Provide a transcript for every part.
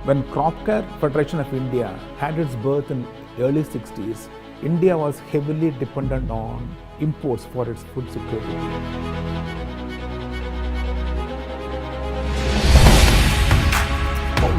When Crop Care Federation of India had its birth in early 60s, India was heavily dependent on imports for its food security.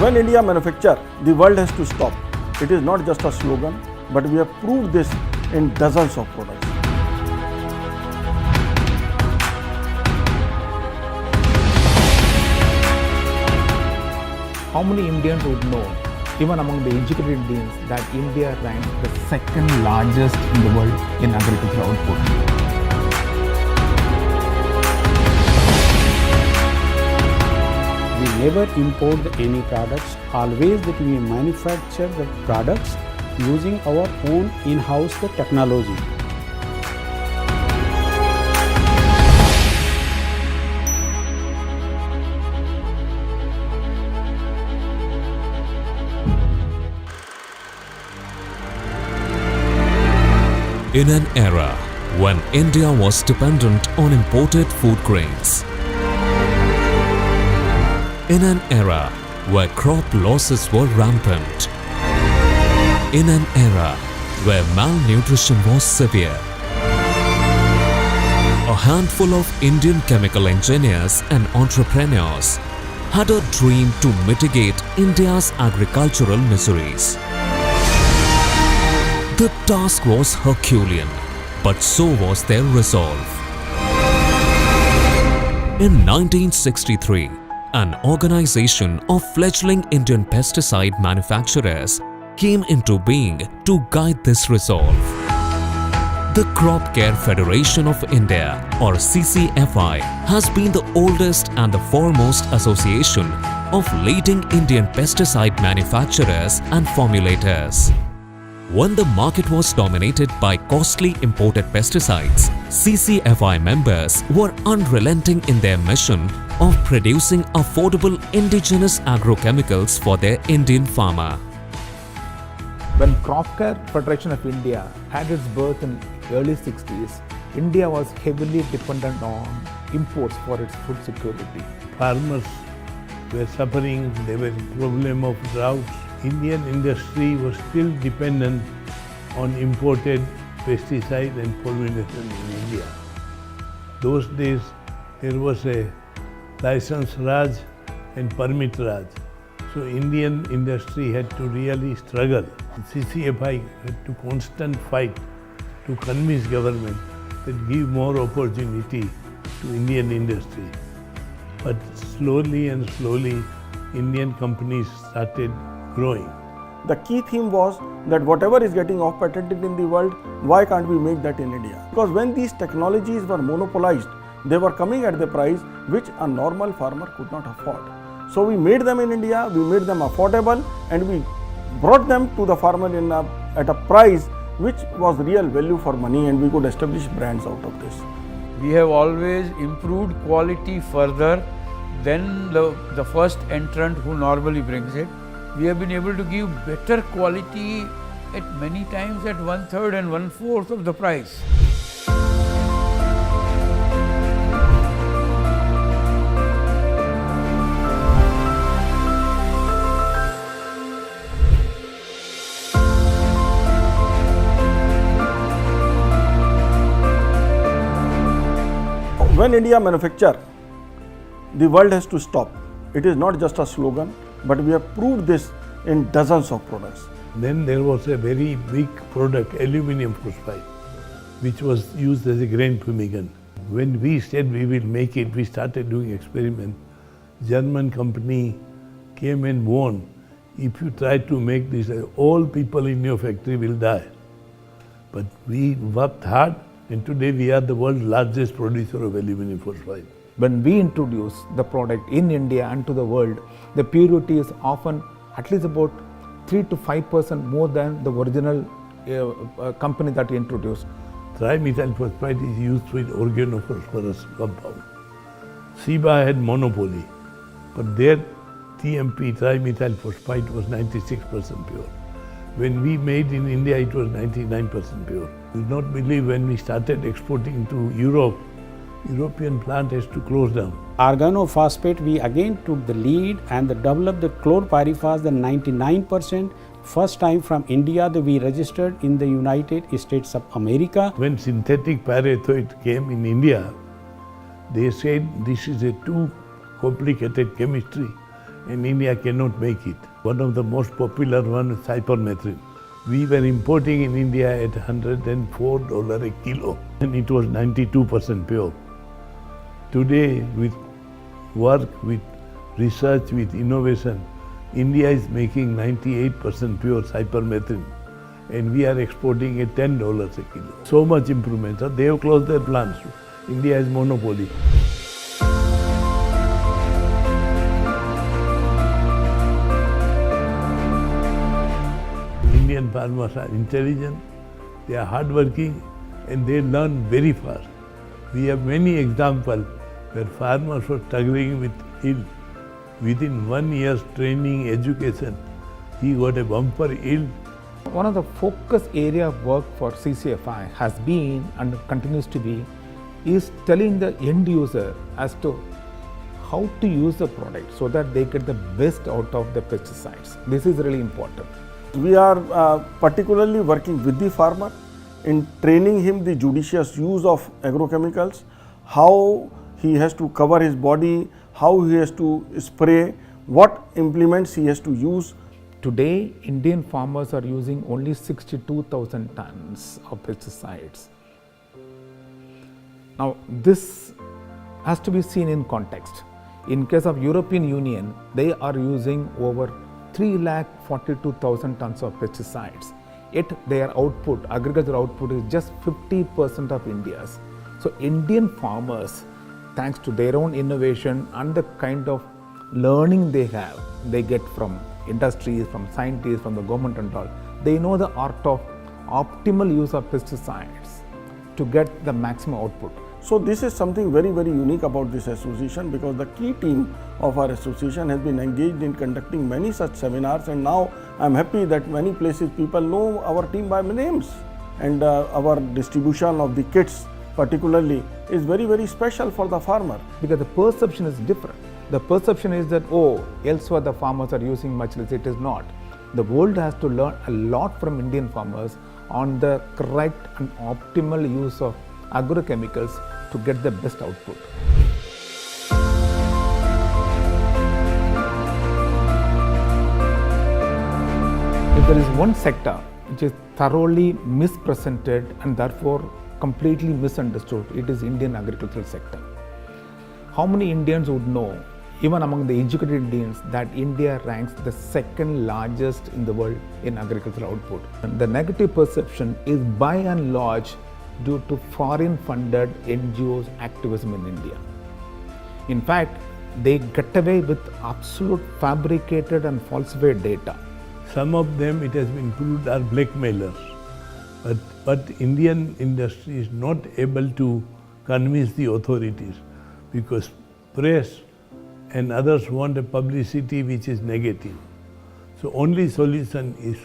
When India manufactures, the world has to stop. It is not just a slogan, but we have proved this in dozens of products. How many Indians would know, even among the educated Indians, that India ranks the second largest in the world in agricultural output? We never import any products, always that we manufacture the products using our own in-house technology. In an era when India was dependent on imported food grains, in an era where crop losses were rampant, in an era where malnutrition was severe, a handful of Indian chemical engineers and entrepreneurs had a dream to mitigate India's agricultural miseries. The task was Herculean, but so was their resolve. In 1963, an organization of fledgling Indian pesticide manufacturers came into being to guide this resolve. The Crop Care Federation of India, or CCFI, has been the oldest and the foremost association of leading Indian pesticide manufacturers and formulators. When the market was dominated by costly imported pesticides, CCFI members were unrelenting in their mission of producing affordable indigenous agrochemicals for their Indian farmer. When Crop Care Federation of India had its birth in early 60s, India was heavily dependent on imports for its food security. Farmers were suffering, there were problem of droughts. Indian industry was still dependent on imported pesticide and formulation in India. Those days there was a license Raj and permit Raj. So Indian industry had to really struggle. CCFI had to constant fight to convince government that give more opportunity to Indian industry. But slowly and slowly Indian companies started growing. The key theme was that whatever is getting off patented in the world, why can't we make that in India? Because when these technologies were monopolized, they were coming at the price which a normal farmer could not afford. So we made them in India, we made them affordable, and we brought them to the farmer at a price which was real value for money, and we could establish brands out of this. We have always improved quality further than the first entrant who normally brings it. We have been able to give better quality at many times at 1/3 and 1/4 of the price. When India manufactures, the world has to stop. It is not just a slogan, but we have proved this in dozens of products. Then there was a very big product, aluminium phosphide, which was used as a grain fumigant. When we said we will make it, we started doing experiment. German company came and warned, if you try to make this, all people in your factory will die. But we worked hard, and today we are the world's largest producer of aluminium phosphide. When we introduce the product in India and to the world, the purity is often at least about 3 to 5% more than the original company that we introduced. Trimethyl phosphide is used with organophosphorus compound. SIBA had monopoly, but their TMP, trimethyl phosphide, was 96% pure. When we made in India, it was 99% pure. You will not believe when we started exporting to Europe, European plant has to close down. Organophosphate, we again took the lead and developed the chlorpyrifos, the 99%. First time from India that we registered in the United States of America. When synthetic pyrethroid came in India, they said this is a too complicated chemistry and India cannot make it. One of the most popular one is cypermethrin. We were importing in India at $104 a kilo and it was 92% pure. Today, with work, with research, with innovation, India is making 98% pure cypermethrin and we are exporting at $10 a kilo. So much improvement. So they have closed their plants. India has monopoly. Indian farmers are intelligent, they are hardworking and they learn very fast. We have many examples where farmers were struggling with yield. Within 1 year's training, education, he got a bumper yield. One of the focus area of work for CCFI has been and continues to be is telling the end user as to how to use the product so that they get the best out of the pesticides. This is really important. We are particularly working with the farmer in training him the judicious use of agrochemicals, how he has to cover his body, how he has to spray, what implements he has to use. Today, Indian farmers are using only 62,000 tons of pesticides. Now, this has to be seen in context. In case of European Union, they are using over 342,000 tons of pesticides. Yet their output, agricultural output, is just 50% of India's. So Indian farmers, thanks to their own innovation and the kind of learning they have, they get from industries, from scientists, from the government and all, they know the art of optimal use of pesticides to get the maximum output. So this is something very, very unique about this association, because the key team of our association has been engaged in conducting many such seminars, and now I am happy that many places people know our team by names, and our distribution of the kits particularly is very, very special for the farmer. Because the perception is different. The perception is that, oh, elsewhere the farmers are using much less. It is not. The world has to learn a lot from Indian farmers on the correct and optimal use of agrochemicals to get the best output. If there is one sector which is thoroughly misrepresented and therefore completely misunderstood, it is Indian agricultural sector. How many Indians would know, even among the educated Indians, that India ranks the second largest in the world in agricultural output? And the negative perception is by and large due to foreign funded NGOs activism in India. In fact, they get away with absolute fabricated and falsified data. Some of them, it has been proved, are blackmailers. But Indian industry is not able to convince the authorities, because press and others want a publicity which is negative. So only solution is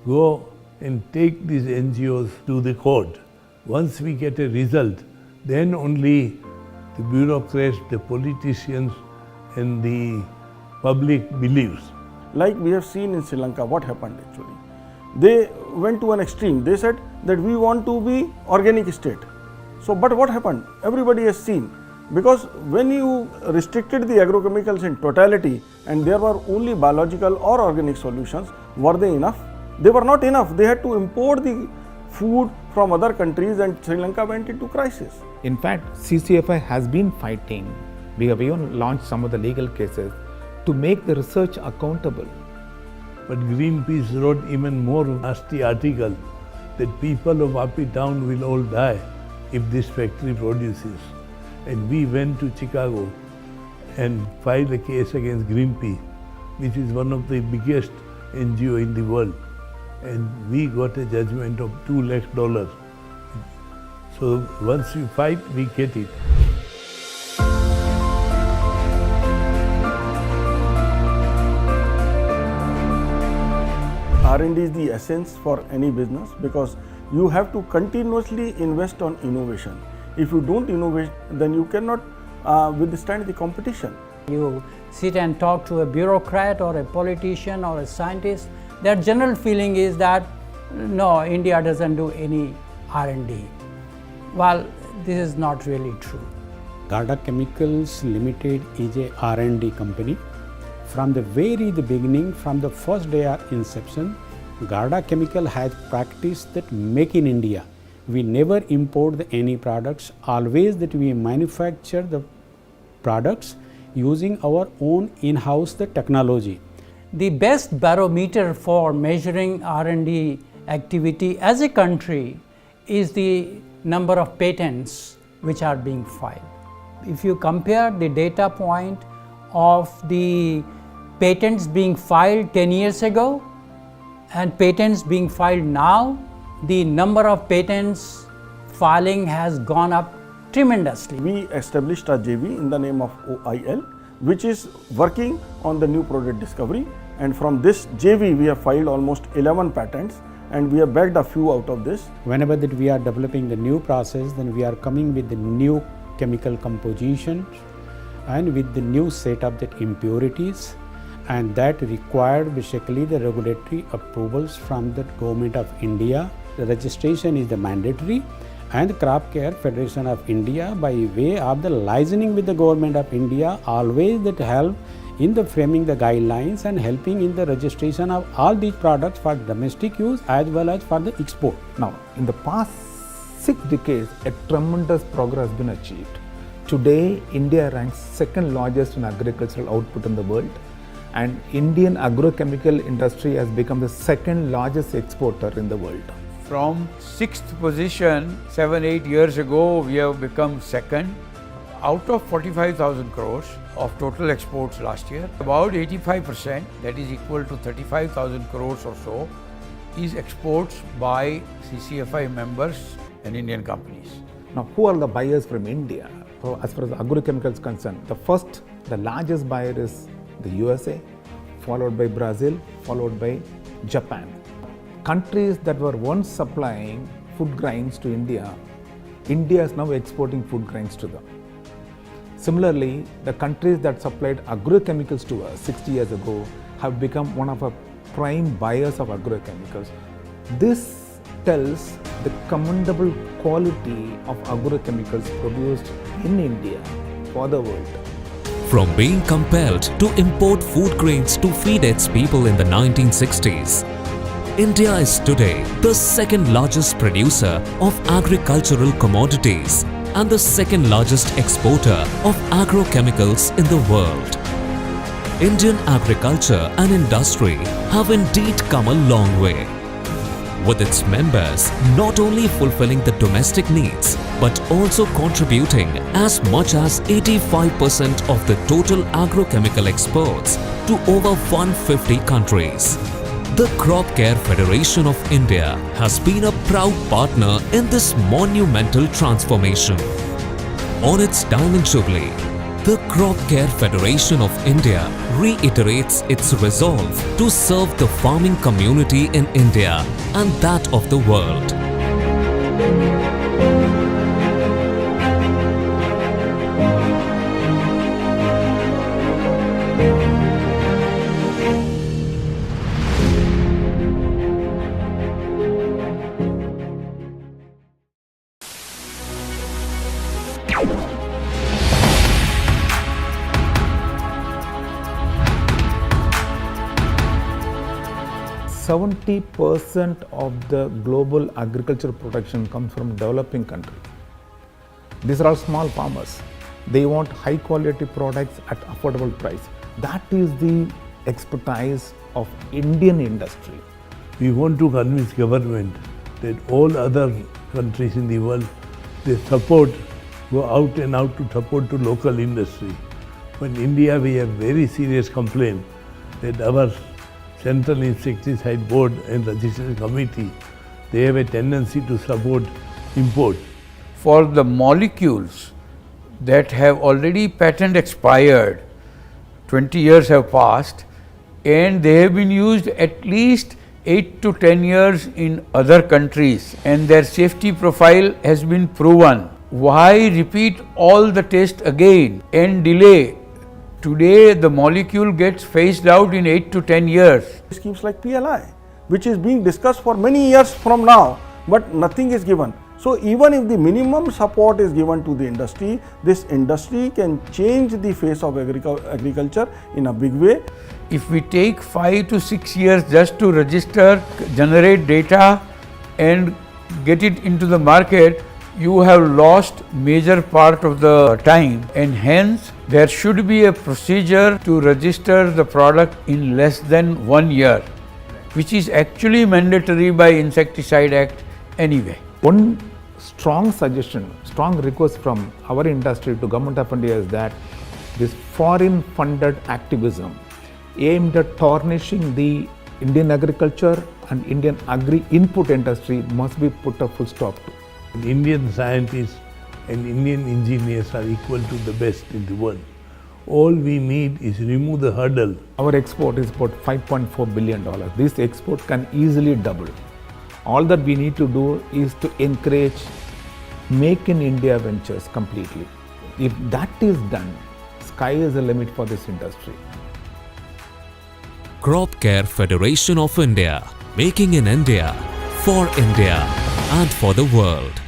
go and take these NGOs to the court. Once we get a result, then only the bureaucrats, the politicians and the public believes. Like we have seen in Sri Lanka, what happened actually? They went to an extreme. They said that we want to be organic state. So, but what happened? Everybody has seen. Because when you restricted the agrochemicals in totality and there were only biological or organic solutions, were they enough? They were not enough. They had to import the food from other countries and Sri Lanka went into crisis. In fact, CCFI has been fighting. We have even launched some of the legal cases to make the research accountable. But Greenpeace wrote even more nasty article that people of Api town will all die if this factory produces. And we went to Chicago and filed a case against Greenpeace, which is one of the biggest NGO in the world. And we got a judgment of $2 lakh. So once we fight, we get it. R&D is the essence for any business, because you have to continuously invest on innovation. If you don't innovate, then you cannot withstand the competition. You sit and talk to a bureaucrat or a politician or a scientist, their general feeling is that no, India doesn't do any R&D. Well, this is not really true. Gharda Chemicals Ltd is a R&D company. From the beginning, from the first day of inception, Gharda Chemical has practiced that make in India. We never import any products, always that we manufacture the products using our own in-house the technology. The best barometer for measuring R&D activity as a country is the number of patents which are being filed. If you compare the data point of the patents being filed 10 years ago and patents being filed now, the number of patents filing has gone up tremendously. We established a JV in the name of OIL, which is working on the new product discovery, and from this JV we have filed almost 11 patents and we have backed a few out of this. Whenever that we are developing the new process, then we are coming with the new chemical compositions and with the new set of the impurities, and that required basically the regulatory approvals from the Government of India. The registration is the mandatory, and Crop Care Federation of India by way of the licensing with the Government of India always that help in the framing the guidelines and helping in the registration of all these products for domestic use as well as for the export. Now, in the past 6 decades, a tremendous progress has been achieved. Today, India ranks second largest in agricultural output in the world, and Indian agrochemical industry has become the second largest exporter in the world. From 6th position 7-8 years ago, we have become second. Out of 45,000 crores of total exports last year, about 85%, that is equal to 35,000 crores or so, is exports by CCFI members and Indian companies. Now, who are the buyers from India? So, as far as agrochemicals is concerned, the largest buyer is the USA, followed by Brazil, followed by Japan. Countries that were once supplying food grains to India, India is now exporting food grains to them. Similarly, the countries that supplied agrochemicals to us 60 years ago have become one of our prime buyers of agrochemicals. This tells the commendable quality of agrochemicals produced in India for the world. From being compelled to import food grains to feed its people in the 1960s, India is today the second largest producer of agricultural commodities and the second largest exporter of agrochemicals in the world. Indian agriculture and industry have indeed come a long way, with its members not only fulfilling the domestic needs but also contributing as much as 85% of the total agrochemical exports to over 150 countries. The Crop Care Federation of India has been a proud partner in this monumental transformation. On its Diamond Jubilee, the Crop Care Federation of India reiterates its resolve to serve the farming community in India and that of the world. Seventy % of the global agricultural production comes from developing countries. These are all small farmers. They want high quality products at affordable price. That is the expertise of Indian industry. We want to convince government that all other countries in the world, they go out and out to support to local industry. But in India, we have very serious complaint that our Central Insecticide Board and Registration Committee, they have a tendency to support import. For the molecules that have already patent expired, 20 years have passed, and they have been used at least 8 to 10 years in other countries, and their safety profile has been proven. Why repeat all the tests again and delay? Today the molecule gets phased out in 8 to 10 years. Schemes like PLI, which is being discussed for many years from now, but nothing is given. So even if the minimum support is given to the industry, this industry can change the face of agriculture in a big way. If we take 5 to 6 years just to register, generate data and get it into the market, you have lost major part of the time, and hence there should be a procedure to register the product in less than 1 year, which is actually mandatory by Insecticide Act anyway. One strong suggestion, strong request from our industry to Government of India is that this foreign funded activism aimed at tarnishing the Indian agriculture and Indian agri-input industry must be put a full stop to. Indian scientists and Indian engineers are equal to the best in the world. All we need is remove the hurdle. Our export is about $5.4 billion. This export can easily double. All that we need to do is to encourage Make in India ventures completely. If that is done, sky is the limit for this industry. Crop Care Federation of India, making in India, for India and for the world.